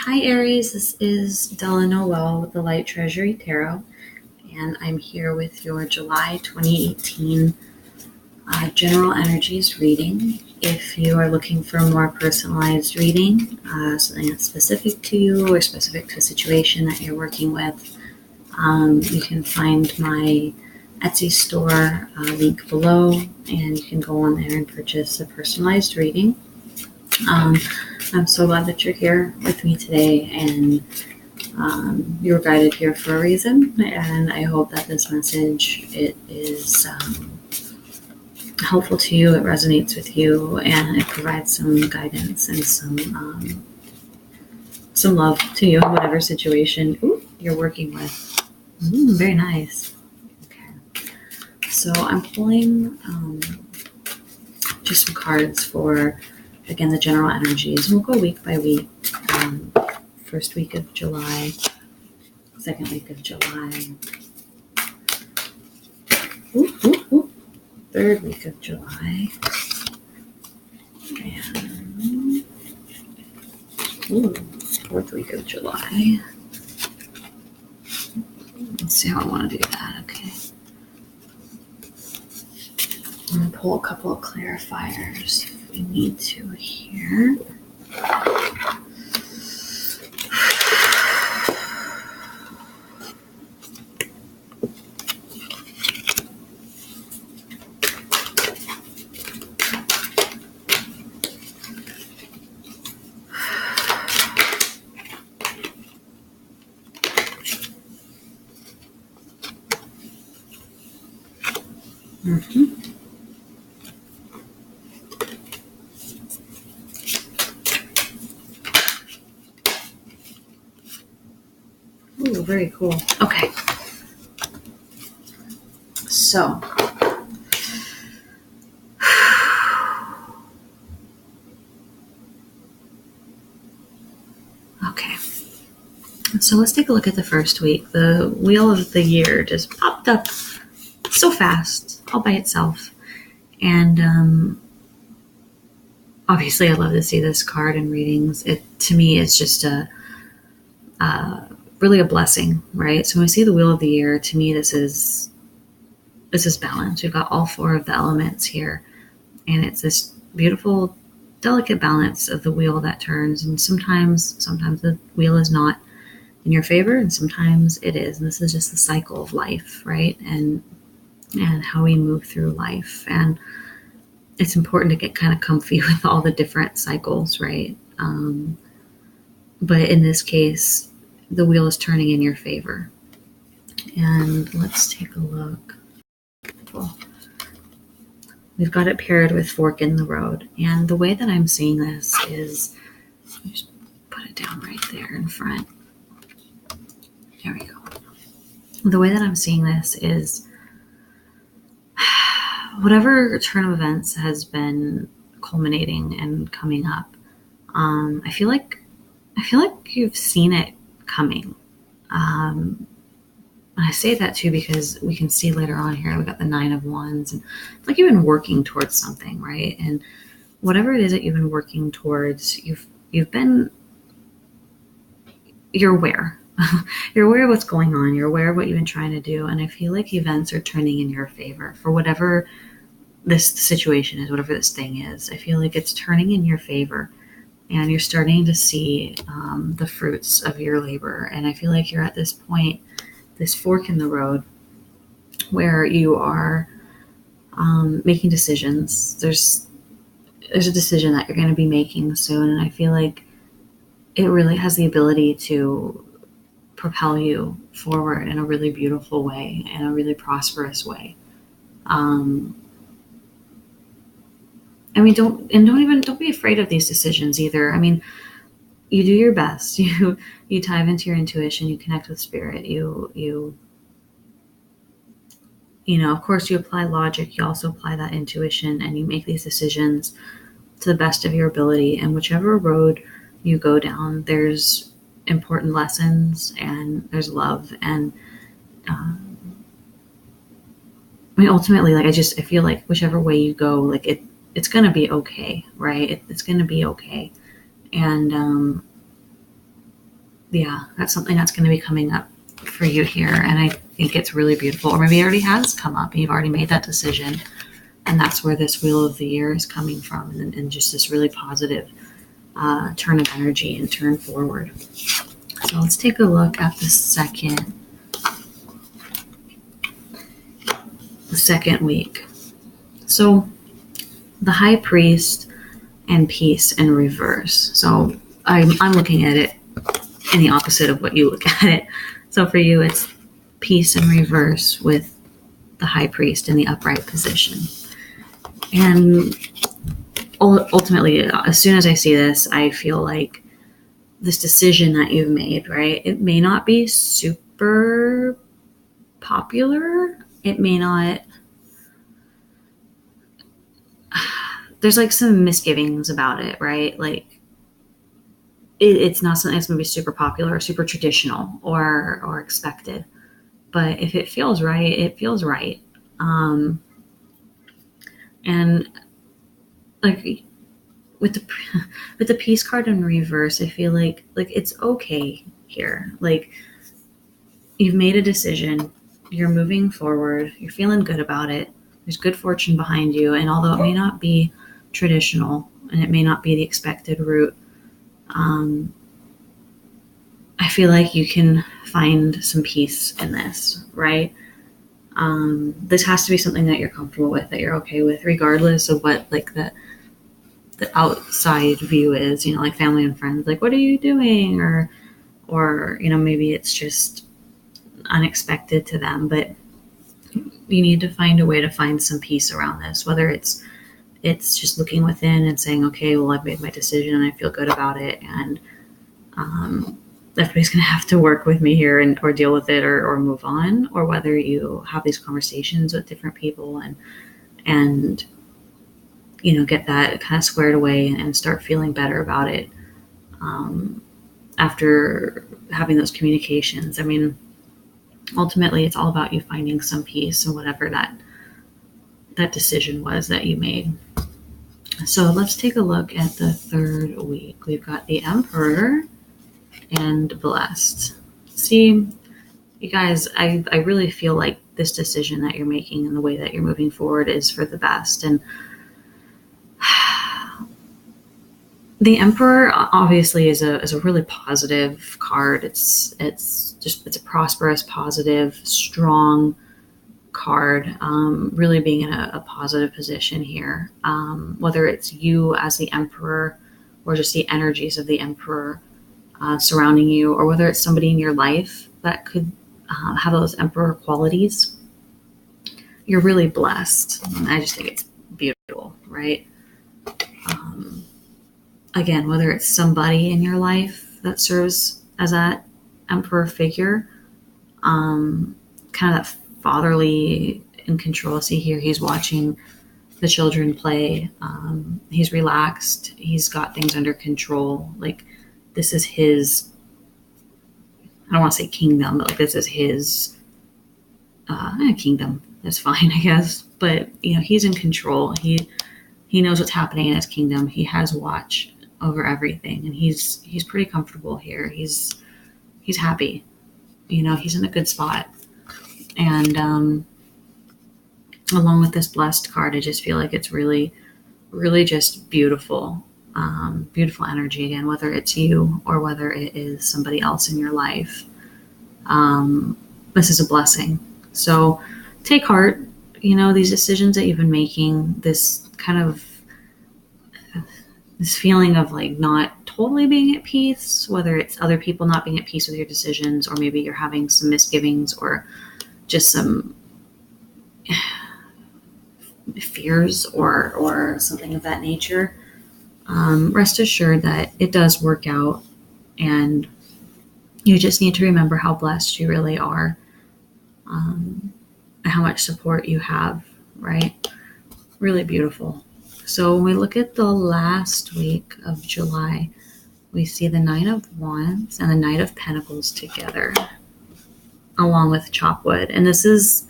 Hi Aries, this is Della Noel with the Light Treasury Tarot, and I'm here with your July 2018 General Energies reading. If you are looking for a more personalized reading, something that's specific to you or specific to a situation that you're working with, you can find my Etsy store link below, and you can go on there and purchase a personalized reading. I'm so glad that you're here with me today, and you're guided here for a reason. And I hope that this message is helpful to you. It resonates with you, and it provides some guidance and some love to you in whatever situation you're working with. Very nice. Okay, so I'm pulling just some cards for, again, the general energies. We'll go week by week. First week of July, second week of July, third week of July, and fourth week of July. Let's see how I want to do that. Okay. I'm going to pull a couple of clarifiers if we need to here. Ooh, very cool. Okay. So, okay. So let's take a look at the first week. The wheel of the year just popped up so fast, all by itself. And obviously I love to see this card in readings. It, to me, is just really a blessing, right? So when we see the wheel of the year, to me, this is balance. We've got all four of the elements here, and it's this beautiful, delicate balance of the wheel that turns. And sometimes the wheel is not in your favor, and sometimes it is. And this is just the cycle of life, right? And how we move through life. And it's important to get kind of comfy with all the different cycles, right? But in this case, the wheel is turning in your favor. And let's take a look. Well, we've got it paired with fork in the road. And the way that I'm seeing this is, let me just put it down right there in front. There we go. The way that I'm seeing this is, whatever turn of events has been culminating and coming up, I feel like you've seen it coming. And I say that too because we can see later on here, we got the 9 of Wands, and it's like you've been working towards something, right? And whatever it is that you've been working towards, you're aware. You're aware of what's going on. You're aware of what you've been trying to do. And I feel like events are turning in your favor for whatever this situation is, whatever this thing is. I feel like it's turning in your favor, and you're starting to see the fruits of your labor. And I feel like you're at this point, this fork in the road, where you are making decisions. There's a decision that you're going to be making soon, and I feel like it really has the ability to propel you forward in a really beautiful way, in a really prosperous way. I mean, don't be afraid of these decisions either. I mean, you do your best. You dive into your intuition. You connect with spirit. You know, of course, you apply logic. You also apply that intuition, and you make these decisions to the best of your ability. And whichever road you go down, there's important lessons, and there's love. And I mean, ultimately, like I feel like whichever way you go, like it's going to be okay, right? It's going to be okay. And yeah, that's something that's going to be coming up for you here. And I think it's really beautiful. Or maybe it already has come up and you've already made that decision. And that's where this wheel of the year is coming from. And just this really positive turn of energy and turn forward. So let's take a look at the second week. So the High Priest and Peace in reverse. So I'm looking at it in the opposite of what you look at it. So for you, it's Peace in reverse with the High Priest in the upright position. And ultimately, as soon as I see this, I feel like this decision that you've made, right? It may not be super popular. It may not. There's like some misgivings about it, right? Like it's not something that's going to be super popular or super traditional or expected. But if it feels right, it feels right. And like with the Peace card in reverse, I feel like it's okay here. Like you've made a decision, you're moving forward, you're feeling good about it. There's good fortune behind you, and although it may not be traditional and it may not be the expected route, I feel like you can find some peace in this, right? This has to be something that you're comfortable with, that you're okay with, regardless of what like the outside view is, like family and friends, like, what are you doing? Or, maybe it's just unexpected to them, but you need to find a way to find some peace around this, whether it's just looking within and saying, okay, well, I've made my decision and I feel good about it. And, everybody's going to have to work with me here or deal with it or move on, or whether you have these conversations with different people and get that kind of squared away and start feeling better about it after having those communications. I mean, ultimately, it's all about you finding some peace in whatever that decision was that you made. So let's take a look at the third week. We've got the Emperor and Blessed. See, you guys, I really feel like this decision that you're making and the way that you're moving forward is for the best. And the Emperor obviously is a really positive card. It's a prosperous, positive, strong card. Really being in a positive position here. Whether it's you as the Emperor or just the energies of the Emperor surrounding you, or whether it's somebody in your life that could have those Emperor qualities, you're really blessed. I just think it's beautiful, right? Again, whether it's somebody in your life that serves as that Emperor figure, kind of that fatherly in control. See here, he's watching the children play. He's relaxed. He's got things under control. Like this is his, I don't want to say kingdom, but like this is his kingdom. That's fine, I guess. But he's in control. He knows what's happening in his kingdom. He has watch over everything, and he's pretty comfortable here. He's happy. He's in a good spot. And along with this Blessed card, I just feel like it's really, really just beautiful. Beautiful energy again, whether it's you or whether it is somebody else in your life. This is a blessing. So take heart, these decisions that you've been making, this kind of this feeling of like not totally being at peace, whether it's other people not being at peace with your decisions, or maybe you're having some misgivings or just some fears or something of that nature. Rest assured that it does work out, and you just need to remember how blessed you really are, and how much support you have, right? Really beautiful. So when we look at the last week of July, we see the Nine of Wands and the Knight of Pentacles together, along with Chopwood. And this is,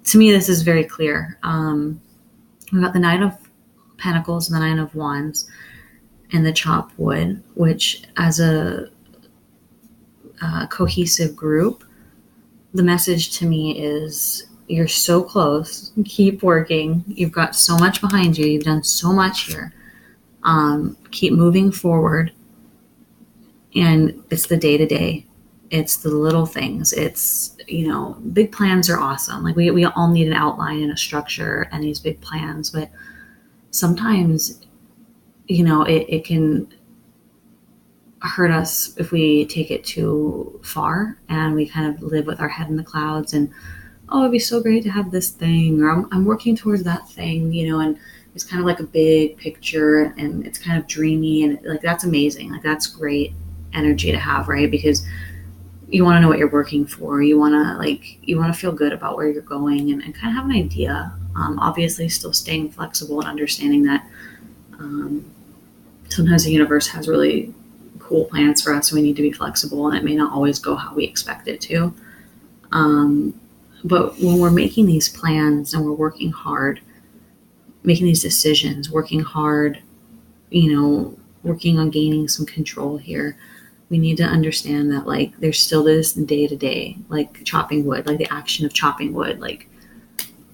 to me, this is very clear. We've got the Knight of Pentacles and the Nine of Wands and the Chopwood, which as a cohesive group, the message to me is you're so close. Keep working. You've got so much behind you. You've done so much here. Keep moving forward. And it's the day to day. It's the little things. It's, big plans are awesome. Like we all need an outline and a structure and these big plans, but sometimes, it can hurt us if we take it too far and we kind of live with our head in the clouds and, oh, it'd be so great to have this thing, or I'm working towards that thing, and it's kind of like a big picture and it's kind of dreamy and like that's amazing. Like that's great energy to have, right? Because you want to know what you're working for. You want to feel good about where you're going and kind of have an idea. Obviously still staying flexible and understanding that sometimes the universe has really cool plans for us. So we need to be flexible and it may not always go how we expect it to. But when we're making these plans and we're working hard, making these decisions, working hard, working on gaining some control here, we need to understand that like there's still this day to day, like chopping wood, like the action of chopping wood, like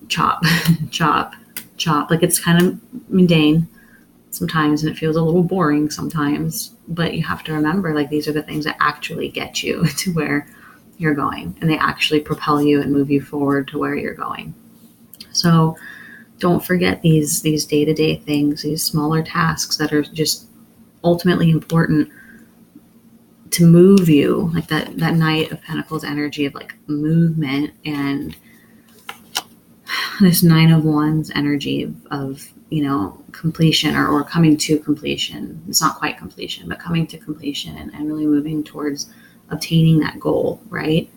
chop, chop, chop. Like it's kind of mundane sometimes and it feels a little boring sometimes, but you have to remember like these are the things that actually get you to where you're going and they actually propel you and move you forward to where you're going. So don't forget these day-to-day things, these smaller tasks that are just ultimately important to move you, like that Knight of Pentacles energy of like movement and this Nine of Wands energy of completion or coming to completion. It's not quite completion, but coming to completion and really moving towards obtaining that goal, right?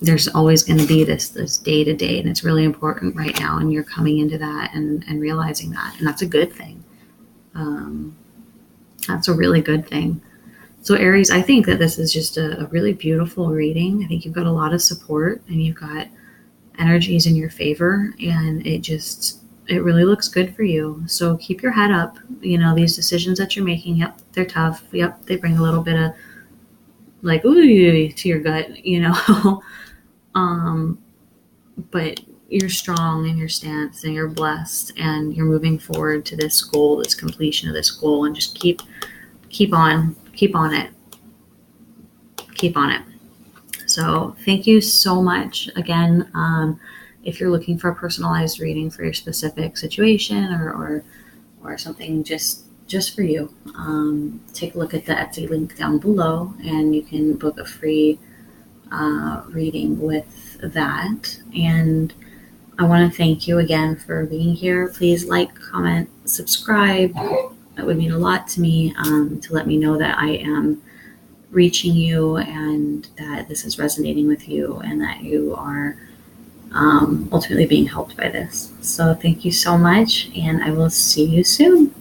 There's always going to be this day to day, and it's really important right now. And you're coming into that and realizing that, and that's a good thing. That's a really good thing. So Aries, I think that this is just a really beautiful reading. I think you've got a lot of support and you've got energies in your favor, and it really looks good for you. So keep your head up. These decisions that you're making, yep, they're tough. Yep, they bring a little bit of like, ooh, to your gut, but you're strong in your stance and you're blessed and you're moving forward to this goal, this completion of this goal, and just keep on it. So thank you so much again. If you're looking for a personalized reading for your specific situation or something just for you, take a look at the Etsy link down below and you can book a free reading with that. And I want to thank you again for being here. Please like, comment, subscribe. That would mean a lot to me, to let me know that I am reaching you and that this is resonating with you and that you are ultimately being helped by this. So thank you so much, and I will see you soon.